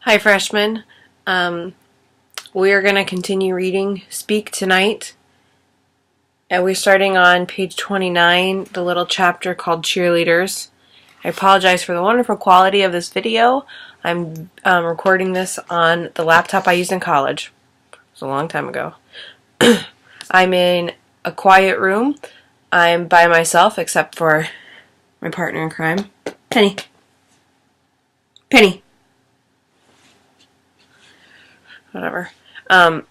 Hi, freshmen. We are going to continue reading Speak Tonight. And we're starting on page 29, the little chapter called Cheerleaders. I apologize for the wonderful quality of this video. I'm recording this on the laptop I used in college. It was a long time ago. I'm in a quiet room. I'm by myself except for my partner in crime. Penny. Penny. Whatever. But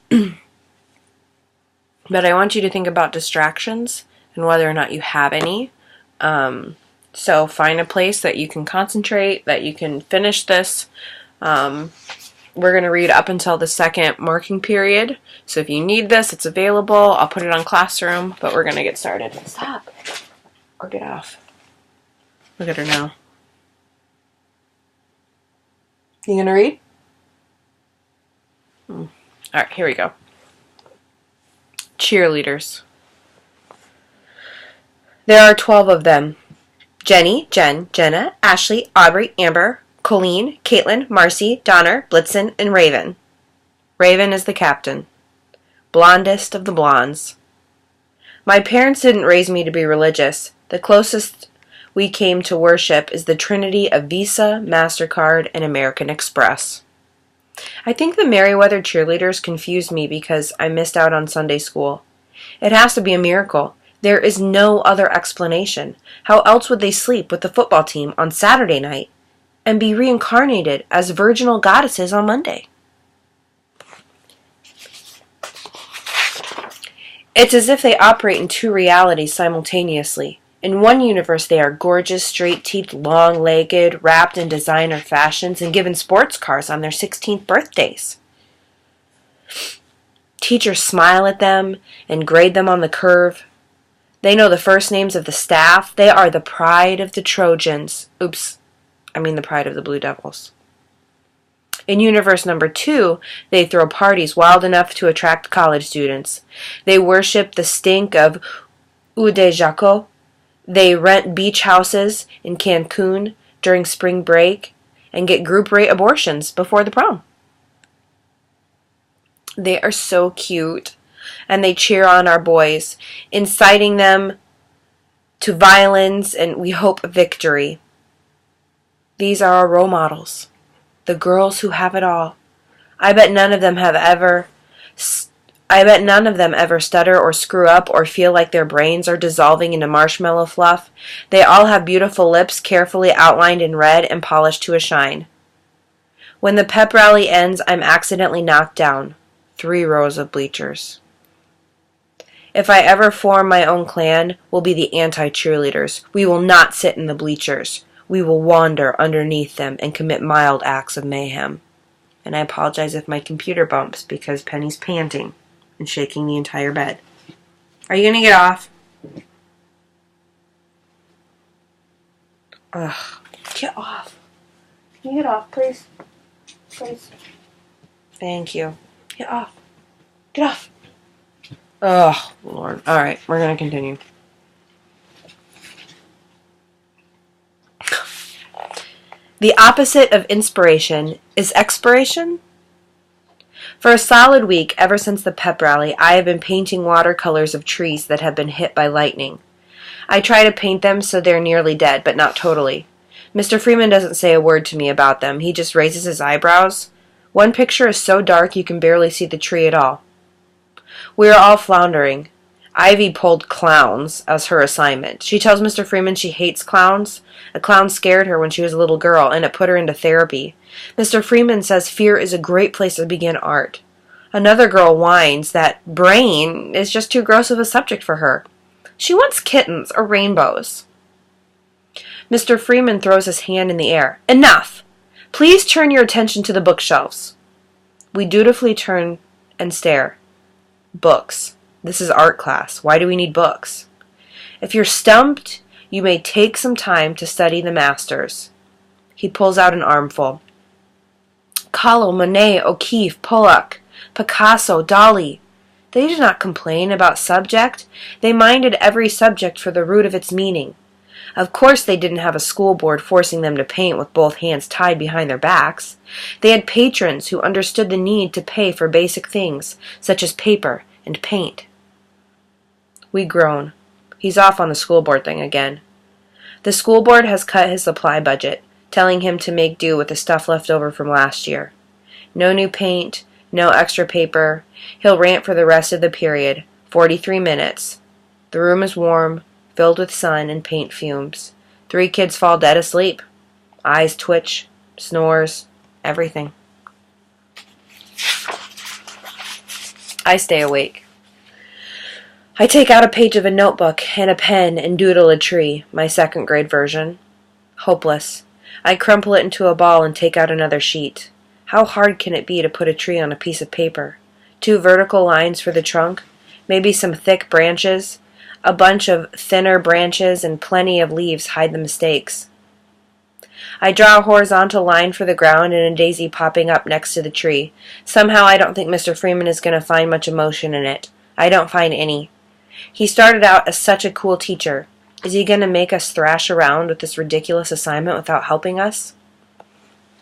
I want you to think about distractions and whether or not you have any. So find a place that you can concentrate, that you can finish this. We're going to read up until the second marking period. So if you need this, it's available. I'll put it on Classroom, but we're going to get started. Stop. Or get off. Look at her now. You going to read? All right, here we go. Cheerleaders. There are 12 of them. Jenny, Jen, Jenna, Ashley, Aubrey, Amber, Colleen, Caitlin, Marcy, Donner, Blitzen, and Raven. Raven is the captain. Blondest of the blondes. My parents didn't raise me to be religious. The closest we came to worship is the trinity of Visa, MasterCard, and American Express. I think the Merriweather cheerleaders confused me because I missed out on Sunday school. It has to be a miracle. There is no other explanation. How else would they sleep with the football team on Saturday night and be reincarnated as virginal goddesses on Monday? It's as if they operate in two realities simultaneously. In one universe, they are gorgeous, straight-teethed, long-legged, wrapped in designer fashions, and given sports cars on their 16th birthdays. Teachers smile at them and grade them on the curve. They know the first names of the staff. They are the pride of the Trojans. The pride of the Blue Devils. In universe number 2, they throw parties wild enough to attract college students. They worship the stink of Eau de Jaco. They rent beach houses in Cancun during spring break and get group rate abortions before the prom. They are so cute, and they cheer on our boys, inciting them to violence and, we hope, victory. These are our role models, the girls who have it all. I bet none of them ever stutter or screw up or feel like their brains are dissolving into marshmallow fluff. They all have beautiful lips carefully outlined in red and polished to a shine. When the pep rally ends, I'm accidentally knocked down. 3 rows of bleachers. If I ever form my own clan, we'll be the anti-cheerleaders. We will not sit in the bleachers. We will wander underneath them and commit mild acts of mayhem. And I apologize if my computer bumps because Penny's panting and shaking the entire bed. Are you going to get off? Ugh. Get off. Can you get off, please? Please. Thank you. Get off. Get off. Oh, Lord. All right, we're going to continue. The opposite of inspiration is expiration. For a solid week, ever since the pep rally, I have been painting watercolors of trees that have been hit by lightning. I try to paint them so they're nearly dead, but not totally. Mr. Freeman doesn't say a word to me about them. He just raises his eyebrows. One picture is so dark you can barely see the tree at all. We are all floundering. Ivy pulled clowns as her assignment. She tells Mr. Freeman she hates clowns. A clown scared her when she was a little girl, and it put her into therapy. Mr. Freeman says fear is a great place to begin art. Another girl whines that brain is just too gross of a subject for her. She wants kittens or rainbows. Mr. Freeman throws his hand in the air. Enough! Please turn your attention to the bookshelves. We dutifully turn and stare. Books. This is art class. Why do we need books? If you're stumped, you may take some time to study the masters. He pulls out an armful. Kahlo, Monet, O'Keeffe, Pollock, Picasso, Dali. They did not complain about subject. They minded every subject for the root of its meaning. Of course they didn't have a school board forcing them to paint with both hands tied behind their backs. They had patrons who understood the need to pay for basic things, such as paper and paint. We groan. He's off on the school board thing again. The school board has cut his supply budget, telling him to make do with the stuff left over from last year. No new paint, no extra paper. He'll rant for the rest of the period, 43 minutes. The room is warm, filled with sun and paint fumes. 3 kids fall dead asleep. Eyes twitch, snores, everything. I stay awake. I take out a page of a notebook and a pen and doodle a tree, my 2nd grade version. Hopeless. I crumple it into a ball and take out another sheet. How hard can it be to put a tree on a piece of paper? 2 vertical lines for the trunk, maybe some thick branches. A bunch of thinner branches and plenty of leaves hide the mistakes. I draw a horizontal line for the ground and a daisy popping up next to the tree. Somehow I don't think Mr. Freeman is going to find much emotion in it. I don't find any. He started out as such a cool teacher. Is he going to make us thrash around with this ridiculous assignment without helping us?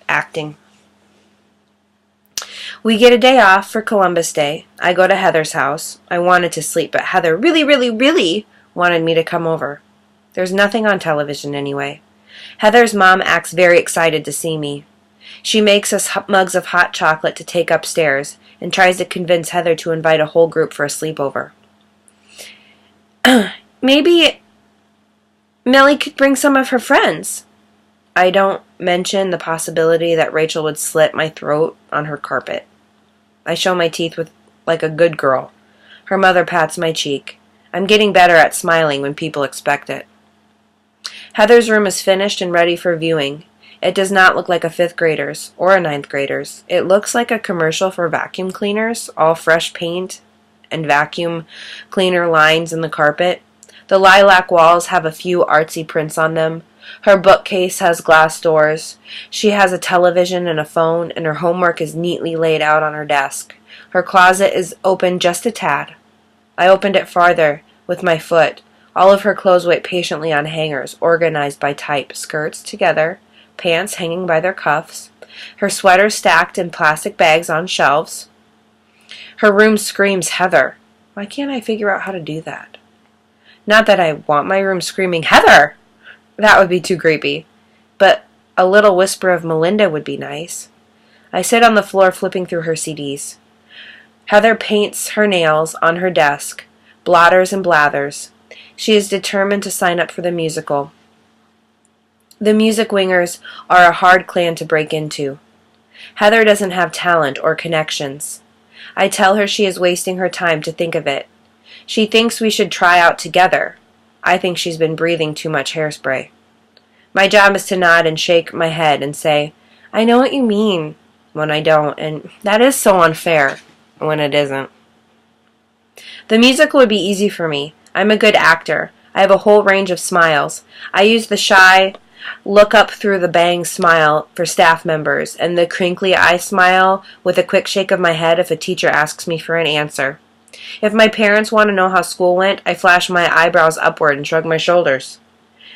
Acting. We get a day off for Columbus Day. I go to Heather's house. I wanted to sleep, but Heather really wanted me to come over. There's nothing on television anyway. Heather's mom acts very excited to see me. She makes us mugs of hot chocolate to take upstairs and tries to convince Heather to invite a whole group for a sleepover. Maybe Millie could bring some of her friends. I don't mention the possibility that Rachel would slit my throat on her carpet. I show my teeth like a good girl. Her mother pats my cheek. I'm getting better at smiling when people expect it. Heather's room is finished and ready for viewing. It does not look like a 5th grader's or a 9th grader's. It looks like a commercial for vacuum cleaners, all fresh paint and vacuum cleaner lines in the carpet. The lilac walls have a few artsy prints on them. Her bookcase has glass doors. She has a television and a phone, and her homework is neatly laid out on her desk. Her closet is open just a tad. I opened it farther with my foot. All of her clothes wait patiently on hangers, organized by type, skirts together, pants hanging by their cuffs, her sweaters stacked in plastic bags on shelves. Her room screams Heather. Why can't I figure out how to do that? Not that I want my room screaming Heather! That would be too creepy. But a little whisper of Melinda would be nice. I sit on the floor flipping through her CDs. Heather paints her nails on her desk, blotters and blathers. She is determined to sign up for the musical. The music wingers are a hard clan to break into. Heather doesn't have talent or connections. I tell her she is wasting her time to think of it. She thinks we should try out together. I think she's been breathing too much hairspray. My job is to nod and shake my head and say, I know what you mean, when I don't, and that is so unfair when it isn't. The musical would be easy for me. I'm a good actor. I have a whole range of smiles. I use the shy, look up through the bang smile for staff members, and the crinkly eye smile with a quick shake of my head if a teacher asks me for an answer. If my parents want to know how school went, I flash my eyebrows upward and shrug my shoulders.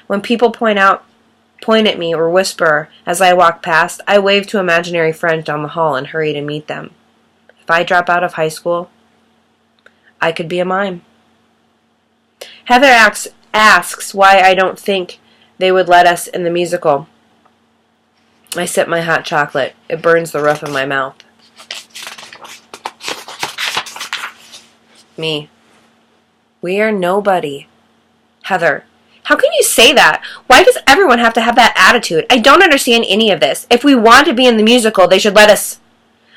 When people point at me or whisper as I walk past, I wave to imaginary friends down the hall and hurry to meet them. If I drop out of high school, I could be a mime. Heather asks why I don't think they would let us in the musical. I sip my hot chocolate. It burns the roof of my mouth. Me. We are nobody. Heather. How can you say that? Why does everyone have to have that attitude? I don't understand any of this. If we want to be in the musical, they should let us.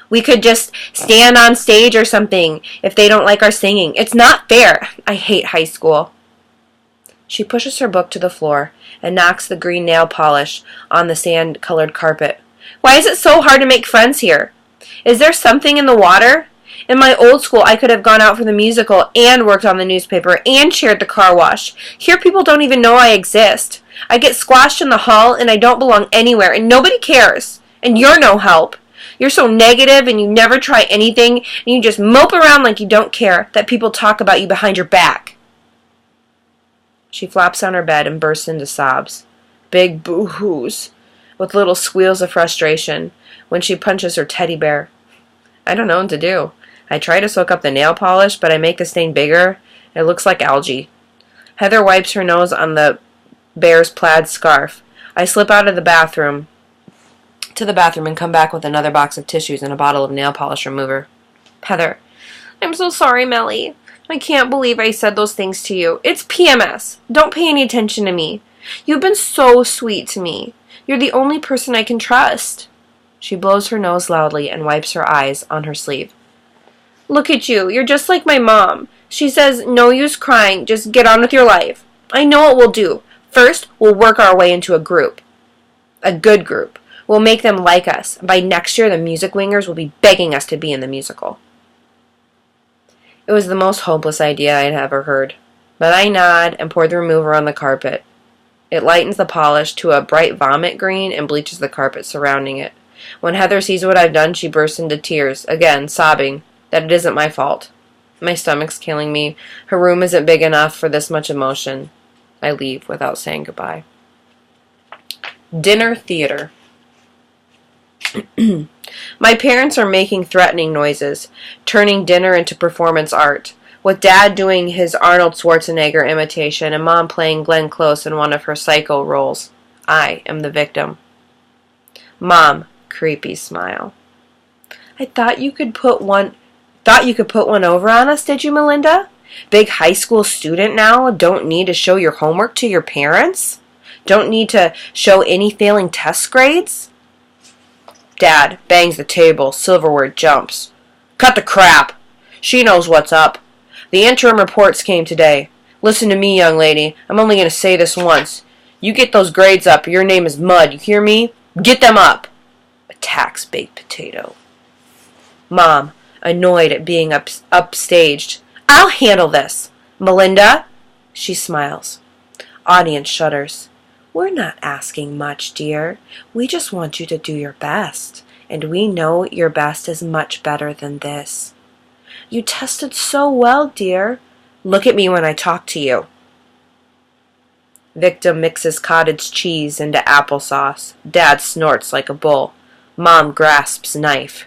We could just stand on stage or something if they don't like our singing. It's not fair. I hate high school. She pushes her book to the floor and knocks the green nail polish on the sand-colored carpet. Why is it so hard to make friends here? Is there something in the water? In my old school, I could have gone out for the musical and worked on the newspaper and chaired the car wash. Here, people don't even know I exist. I get squashed in the hall, and I don't belong anywhere, and nobody cares. And you're no help. You're so negative, and you never try anything, and you just mope around like you don't care that people talk about you behind your back. She flops on her bed and bursts into sobs. Big boo-hoos, with little squeals of frustration, when she punches her teddy bear. I don't know what to do. I try to soak up the nail polish, but I make the stain bigger. It looks like algae. Heather wipes her nose on the bear's plaid scarf. I slip out of the bathroom and come back with another box of tissues and a bottle of nail polish remover. Heather, I'm so sorry, Melly. I can't believe I said those things to you. It's PMS. Don't pay any attention to me. You've been so sweet to me. You're the only person I can trust. She blows her nose loudly and wipes her eyes on her sleeve. Look at you. You're just like my mom. She says, no use crying. Just get on with your life. I know what we'll do. First, we'll work our way into a group. A good group. We'll make them like us. By next year, the music wingers will be begging us to be in the musical. It was the most hopeless idea I had ever heard. But I nod and pour the remover on the carpet. It lightens the polish to a bright vomit green and bleaches the carpet surrounding it. When Heather sees what I've done, she bursts into tears, again, sobbing that it isn't my fault. My stomach's killing me. Her room isn't big enough for this much emotion. I leave without saying goodbye. Dinner theater. My parents are making threatening noises, turning dinner into performance art, with Dad doing his Arnold Schwarzenegger imitation and Mom playing Glenn Close in one of her psycho roles. I am the victim. Mom, creepy smile. I thought you could put one over on us, did you, Melinda? Big high school student now, don't need to show your homework to your parents? Don't need to show any failing test grades? Dad bangs the table, silverware jumps. Cut the crap! She knows what's up. The interim reports came today. Listen to me, young lady. I'm only going to say this once. You get those grades up, or your name is Mud, you hear me? Get them up! Attacks baked potato. Mom, annoyed at being upstaged. I'll handle this. Melinda? She smiles. Audience shudders. We're not asking much, dear. We just want you to do your best. And we know your best is much better than this. You tested so well, dear. Look at me when I talk to you. Victim mixes cottage cheese into applesauce. Dad snorts like a bull. Mom grasps knife.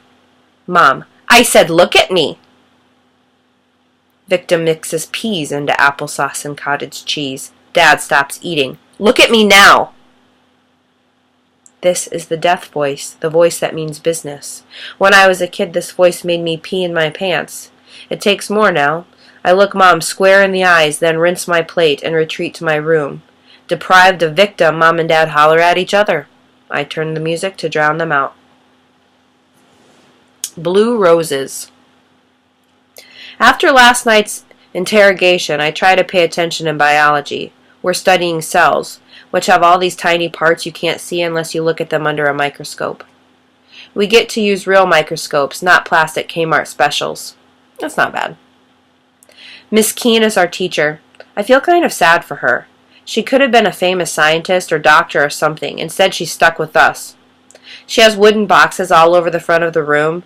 Mom, I said look at me. Victim mixes peas into applesauce and cottage cheese. Dad stops eating. Look at me now. This is the death voice, the voice that means business. When I was a kid, this voice made me pee in my pants. It takes more now. I look Mom square in the eyes, then rinse my plate and retreat to my room. Deprived of victim, Mom and Dad holler at each other. I turn the music to drown them out. Blue roses. After last night's interrogation, I try to pay attention in biology. We're studying cells, which have all these tiny parts you can't see unless you look at them under a microscope. We get to use real microscopes, not plastic Kmart specials. That's not bad. Miss Keene is our teacher. I feel kind of sad for her. She could have been a famous scientist or doctor or something. Instead, she's stuck with us. She has wooden boxes all over the front of the room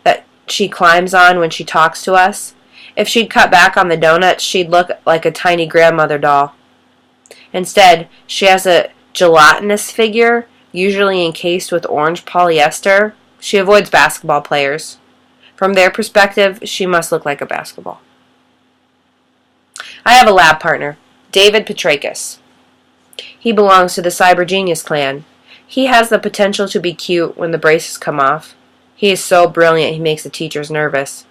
that she climbs on when she talks to us. If she'd cut back on the donuts, she'd look like a tiny grandmother doll. Instead, she has a gelatinous figure, usually encased with orange polyester. She avoids basketball players. From their perspective, she must look like a basketball. I have a lab partner, David Petrakis. He belongs to the Cyber Genius clan. He has the potential to be cute when the braces come off. He is so brilliant he makes the teachers nervous.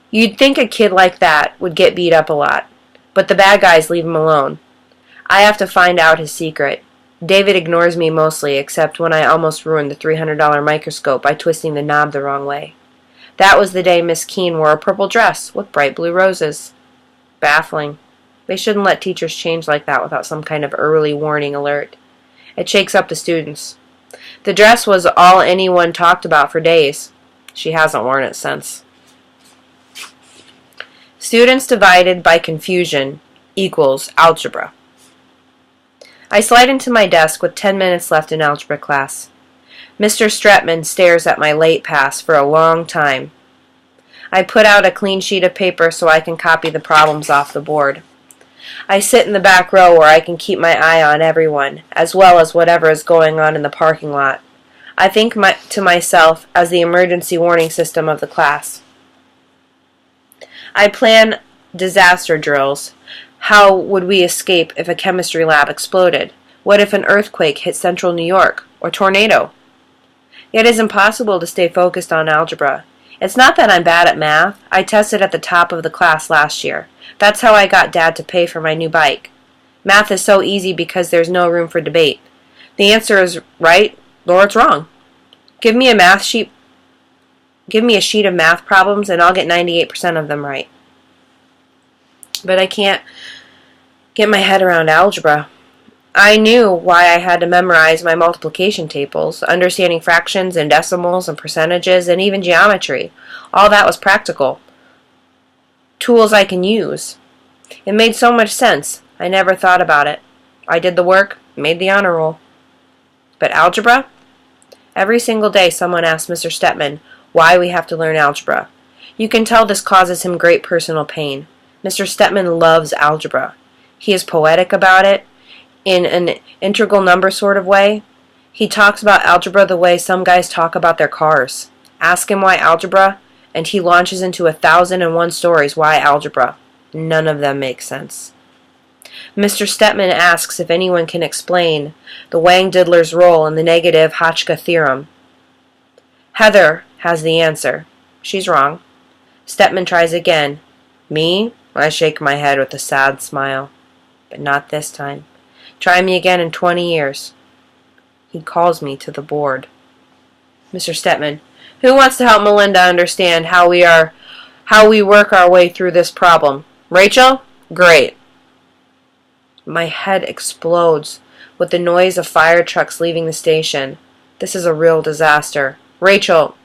You'd think a kid like that would get beat up a lot, but the bad guys leave him alone. I have to find out his secret. David ignores me mostly, except when I almost ruined the $300 microscope by twisting the knob the wrong way. That was the day Miss Keene wore a purple dress with bright blue roses. Baffling. They shouldn't let teachers change like that without some kind of early warning alert. It shakes up the students. The dress was all anyone talked about for days. She hasn't worn it since. Students divided by confusion equals algebra. I slide into my desk with 10 minutes left in algebra class. Mr. Stretman stares at my late pass for a long time. I put out a clean sheet of paper so I can copy the problems off the board. I sit in the back row where I can keep my eye on everyone, as well as whatever is going on in the parking lot. I think to myself as the emergency warning system of the class. I plan disaster drills. How would we escape if a chemistry lab exploded? What if an earthquake hit central New York, or tornado? It is impossible to stay focused on algebra. It's not that I'm bad at math. I tested at the top of the class last year. That's how I got Dad to pay for my new bike. Math is so easy because there's no room for debate. The answer is right or it's wrong. Give me a sheet of math problems and I'll get 98% of them right. But I can't get my head around algebra. I knew why I had to memorize my multiplication tables, understanding fractions and decimals and percentages and even geometry. All that was practical. Tools I can use. It made so much sense. I never thought about it. I did the work, made the honor roll. But algebra? Every single day someone asks Mr. Stepman why we have to learn algebra. You can tell this causes him great personal pain. Mr. Stepman loves algebra. He is poetic about it, in an integral number sort of way. He talks about algebra the way some guys talk about their cars. Ask him why algebra, and he launches into 1,001 stories why algebra. None of them make sense. Mr. Stepman asks if anyone can explain the Wang-Didler's role in the negative Hotchka theorem. Heather has the answer. She's wrong. Stepman tries again. Me? I shake my head with a sad smile. But not this time. Try me again in 20 years. He calls me to the board. Mr. Stepman, who wants to help Melinda understand how we work our way through this problem? Rachel? Great. My head explodes with the noise of fire trucks leaving the station. This is a real disaster. Rochelle,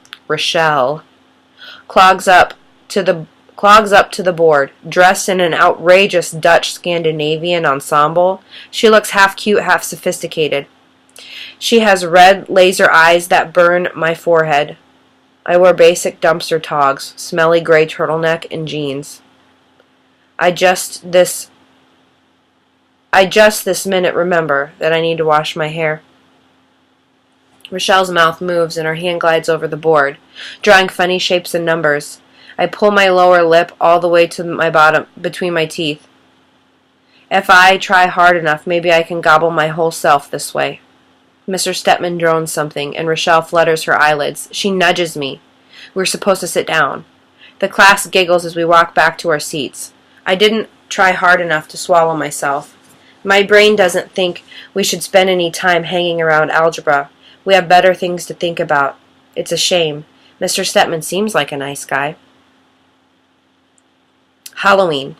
clogs up to the board, dressed in an outrageous Dutch Scandinavian ensemble. She looks half cute, half sophisticated. She has red laser eyes that burn my forehead. I wear basic dumpster togs, smelly gray turtleneck, and jeans. I just this minute remember that I need to wash my hair. Rochelle's mouth moves and her hand glides over the board, drawing funny shapes and numbers. I pull my lower lip all the way to my bottom, between my teeth. If I try hard enough, maybe I can gobble my whole self this way. Mr. Stepman drones something, and Rochelle flutters her eyelids. She nudges me. We're supposed to sit down. The class giggles as we walk back to our seats. I didn't try hard enough to swallow myself. My brain doesn't think we should spend any time hanging around algebra. We have better things to think about. It's a shame. Mr. Stepman seems like a nice guy. Halloween.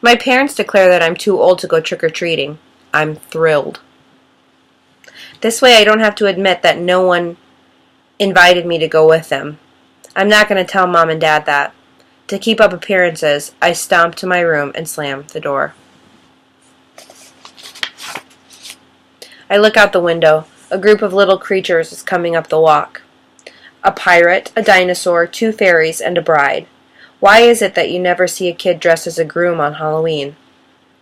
My parents declare that I'm too old to go trick-or-treating. I'm thrilled. This way I don't have to admit that no one invited me to go with them. I'm not going to tell Mom and Dad that. To keep up appearances, I stomp to my room and slam the door. I look out the window. A group of little creatures is coming up the walk. A pirate, a dinosaur, 2 fairies, and a bride. Why is it that you never see a kid dressed as a groom on Halloween?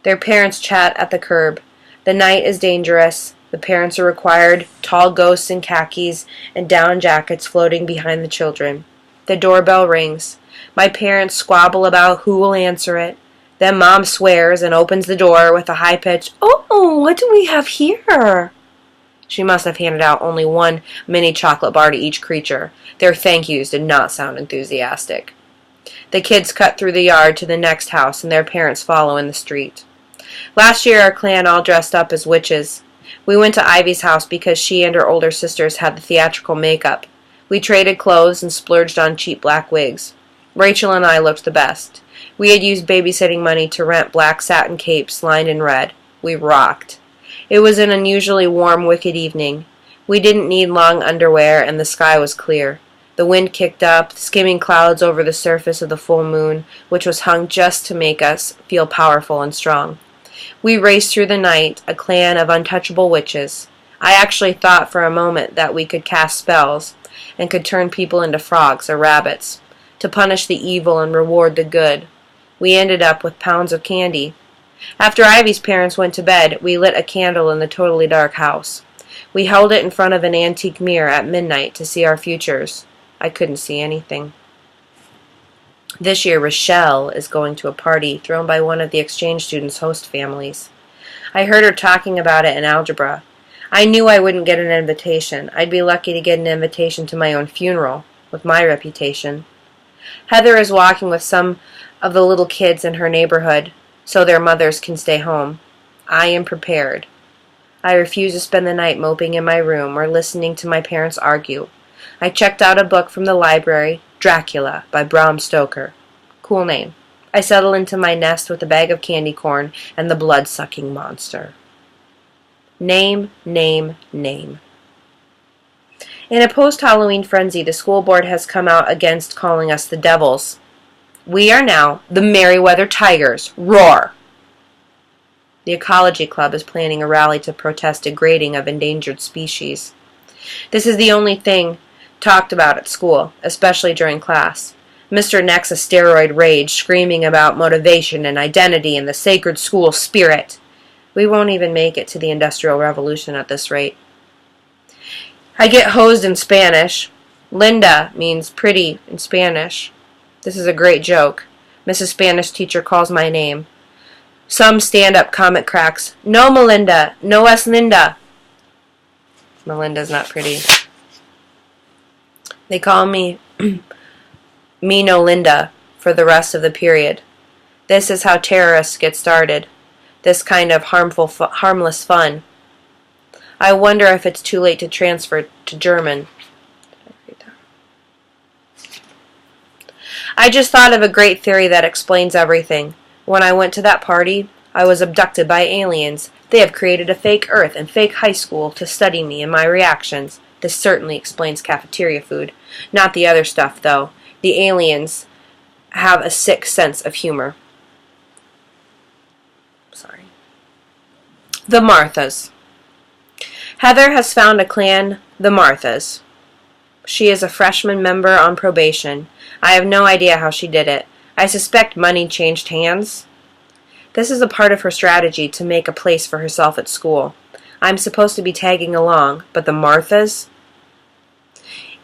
Their parents chat at the curb. The night is dangerous. The parents are required, tall ghosts in khakis and down jackets floating behind the children. The doorbell rings. My parents squabble about who will answer it. Then Mom swears and opens the door with a high-pitched, "Oh, what do we have here?" She must have handed out only 1 mini chocolate bar to each creature. Their thank yous did not sound enthusiastic. The kids cut through the yard to the next house, and their parents follow in the street. Last year, our clan all dressed up as witches. We went to Ivy's house because she and her older sisters had the theatrical makeup. We traded clothes and splurged on cheap black wigs. Rachel and I looked the best. We had used babysitting money to rent black satin capes lined in red. We rocked. It was an unusually warm, wicked evening. We didn't need long underwear, and the sky was clear. The wind kicked up, skimming clouds over the surface of the full moon, which was hung just to make us feel powerful and strong. We raced through the night, a clan of untouchable witches. I actually thought for a moment that we could cast spells and could turn people into frogs or rabbits to punish the evil and reward the good. We ended up with pounds of candy. After Ivy's parents went to bed, we lit a candle in the totally dark house. We held it in front of an antique mirror at midnight to see our futures. I couldn't see anything. This year, Rochelle is going to a party thrown by one of the exchange students' host families. I heard her talking about it in algebra. I knew I wouldn't get an invitation. I'd be lucky to get an invitation to my own funeral, with my reputation. Heather is walking with some of the little kids in her neighborhood, so their mothers can stay home. I am prepared. I refuse to spend the night moping in my room or listening to my parents argue. I checked out a book from the library, Dracula, by Bram Stoker. Cool name. I settle into my nest with a bag of candy corn and the blood-sucking monster. Name, name, name. In a post-Halloween frenzy, the school board has come out against calling us the Devils. We are now the Merriweather Tigers. Roar! The Ecology Club is planning a rally to protest degrading of endangered species. This is the only thing talked about at school, especially during class. Mr. Neck's a steroid rage, screaming about motivation and identity and the sacred school spirit. We won't even make it to the Industrial Revolution at this rate. I get hosed in Spanish. Linda means pretty in Spanish. This is a great joke. Mrs. Spanish teacher calls my name. Some stand-up comic cracks. No, Melinda. No es Linda. Melinda's not pretty. They call me me no Linda for the rest of the period. This is how terrorists get started. This kind of harmless fun. I wonder if it's too late to transfer to German. I just thought of a great theory that explains everything. When I went to that party, I was abducted by aliens. They have created a fake Earth and fake high school to study me and my reactions. This certainly explains cafeteria food. Not the other stuff, though. The aliens have a sick sense of humor. Sorry. The Marthas. Heather has found a clan, the Marthas. She is a freshman member on probation. I have no idea how she did it. I suspect money changed hands. This is a part of her strategy to make a place for herself at school. I'm supposed to be tagging along, but the Marthas?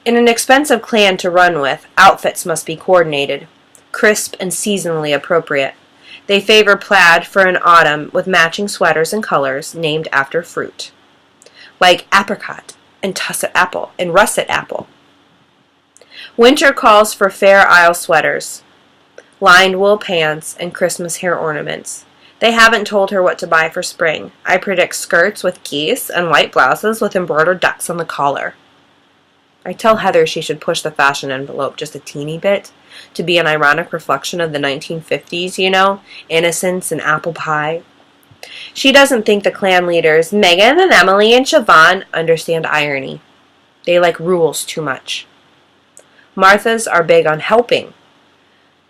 In an expensive clan to run with, outfits must be coordinated, crisp and seasonally appropriate. They favor plaid for an autumn with matching sweaters and colors named after fruit, like apricot and tusset apple and russet apple. Winter calls for Fair Isle sweaters, lined wool pants, and Christmas hair ornaments. They haven't told her what to buy for spring. I predict skirts with geese and white blouses with embroidered ducks on the collar. I tell Heather she should push the fashion envelope just a teeny bit to be an ironic reflection of the 1950s, you know, innocence and apple pie. She doesn't think the clan leaders, Megan and Emily and Siobhan, understand irony. They like rules too much. Marthas are big on helping.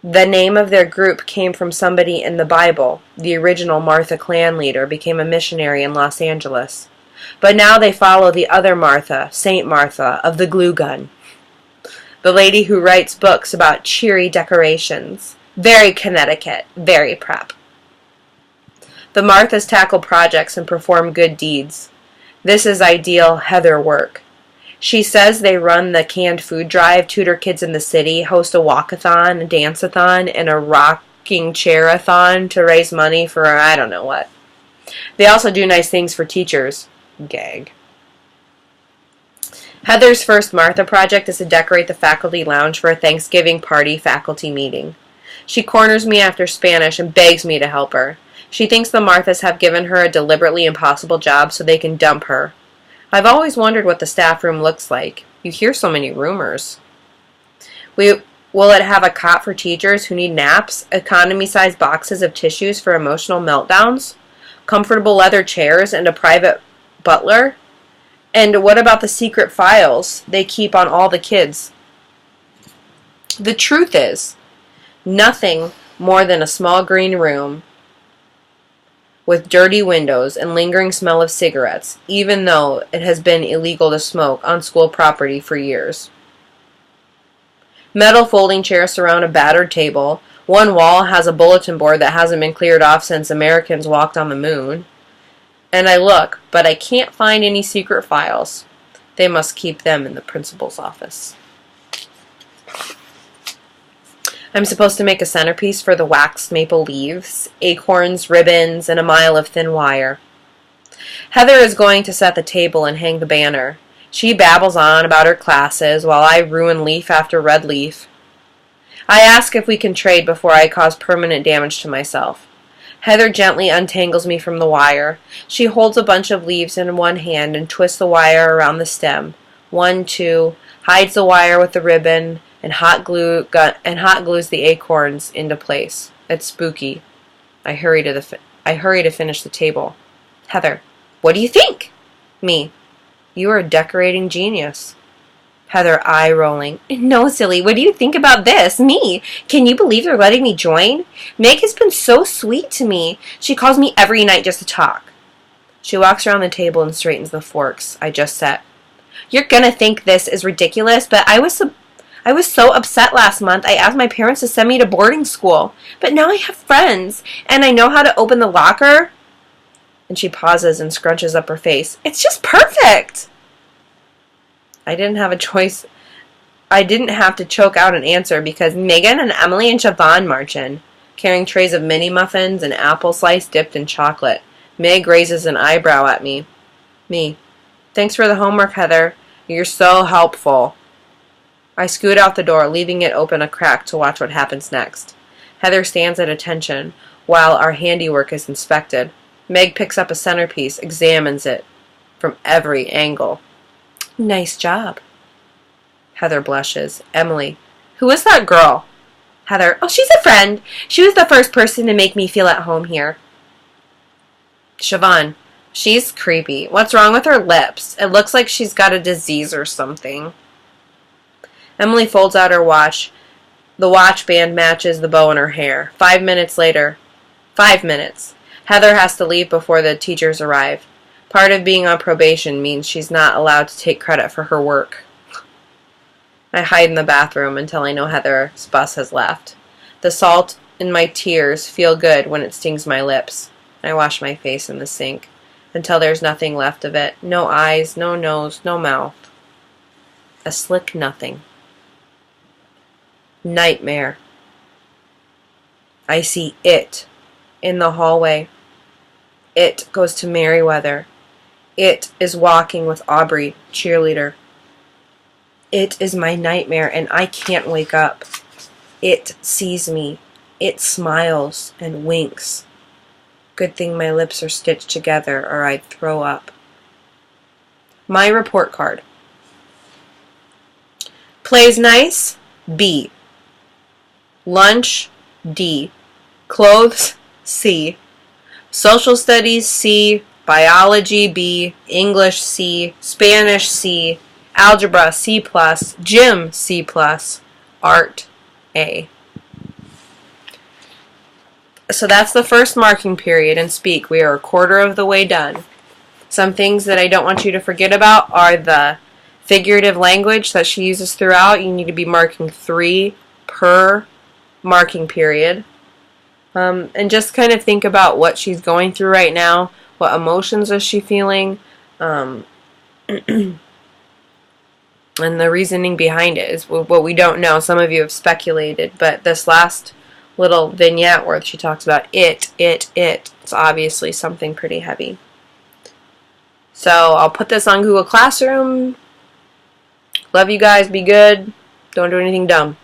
The name of their group came from somebody in the Bible. The original Martha clan leader became a missionary in Los Angeles. But now they follow the other Martha, Saint Martha, of the glue gun. The lady who writes books about cheery decorations. Very Connecticut, very prep. The Marthas tackle projects and perform good deeds. This is ideal Heather work. She says they run the canned food drive, tutor kids in the city, host a walkathon, a dance-a-thon, and a rocking chair-a-thon to raise money for I don't know what. They also do nice things for teachers. Gag. Heather's first Martha project is to decorate the faculty lounge for a Thanksgiving party faculty meeting. She corners me after Spanish and begs me to help her. She thinks the Marthas have given her a deliberately impossible job so they can dump her. I've always wondered what the staff room looks like. You hear so many rumors. Will it have a cot for teachers who need naps, economy-sized boxes of tissues for emotional meltdowns, comfortable leather chairs, and a private butler? And what about the secret files they keep on all the kids? The truth is, nothing more than a small green room with dirty windows and lingering smell of cigarettes, even though it has been illegal to smoke on school property for years. Metal folding chairs surround a battered table. One wall has a bulletin board that hasn't been cleared off since Americans walked on the moon. And I look, but I can't find any secret files. They must keep them in the principal's office. I'm supposed to make a centerpiece for the waxed maple leaves, acorns, ribbons, and a mile of thin wire. Heather is going to set the table and hang the banner. She babbles on about her classes while I ruin leaf after red leaf. I ask if we can trade before I cause permanent damage to myself. Heather gently untangles me from the wire. She holds a bunch of leaves in one hand and twists the wire around the stem. 1, 2, hides the wire with the ribbon, and hot glues the acorns into place. It's spooky. I hurry to finish the table. Heather, what do you think? Me, you are a decorating genius. Heather, eye rolling. No, silly, what do you think about this? Me, can you believe they're letting me join? Meg has been so sweet to me. She calls me every night just to talk. She walks around the table and straightens the forks I just set. You're gonna think this is ridiculous, but I was so upset last month I asked my parents to send me to boarding school. But now I have friends, and I know how to open the locker. And she pauses and scrunches up her face. It's just perfect! I didn't have a choice. I didn't have to choke out an answer because Megan and Emily and Siobhan march in, carrying trays of mini muffins and apple slice dipped in chocolate. Meg raises an eyebrow at me. Me. Thanks for the homework, Heather. You're so helpful. I scoot out the door, leaving it open a crack to watch what happens next. Heather stands at attention while our handiwork is inspected. Meg picks up a centerpiece, examines it from every angle. Nice job. Heather blushes. Emily, who is that girl? Heather, oh, she's a friend. She was the first person to make me feel at home here. Siobhan, she's creepy. What's wrong with her lips? It looks like she's got a disease or something. Emily folds out her watch. The watch band matches the bow in her hair. 5 minutes later. 5 minutes. Heather has to leave before the teachers arrive. Part of being on probation means she's not allowed to take credit for her work. I hide in the bathroom until I know Heather's bus has left. The salt in my tears feel good when it stings my lips. I wash my face in the sink until there's nothing left of it. No eyes, no nose, no mouth. A slick nothing. Nightmare. I see it in the hallway. It goes to Merriweather. It is walking with Aubrey, cheerleader. It is my nightmare, and I can't wake up. It sees me. It smiles and winks. Good thing my lips are stitched together, or I'd throw up. My report card. Plays nice? B. Lunch? D. Clothes? C. Social studies? C. Biology, B. English, C. Spanish, C. Algebra, C+. Gym, C+. Art, A. So that's the first marking period in Speak. We are a quarter of the way done. Some things that I don't want you to forget about are the figurative language that she uses throughout. You need to be marking 3 per marking period. And just kind of think about what she's going through right now. What emotions is she feeling? And the reasoning behind it is what we don't know. Some of you have speculated, but this last little vignette where she talks about it's obviously something pretty heavy. So I'll put this on Google Classroom. Love you guys. Be good. Don't do anything dumb.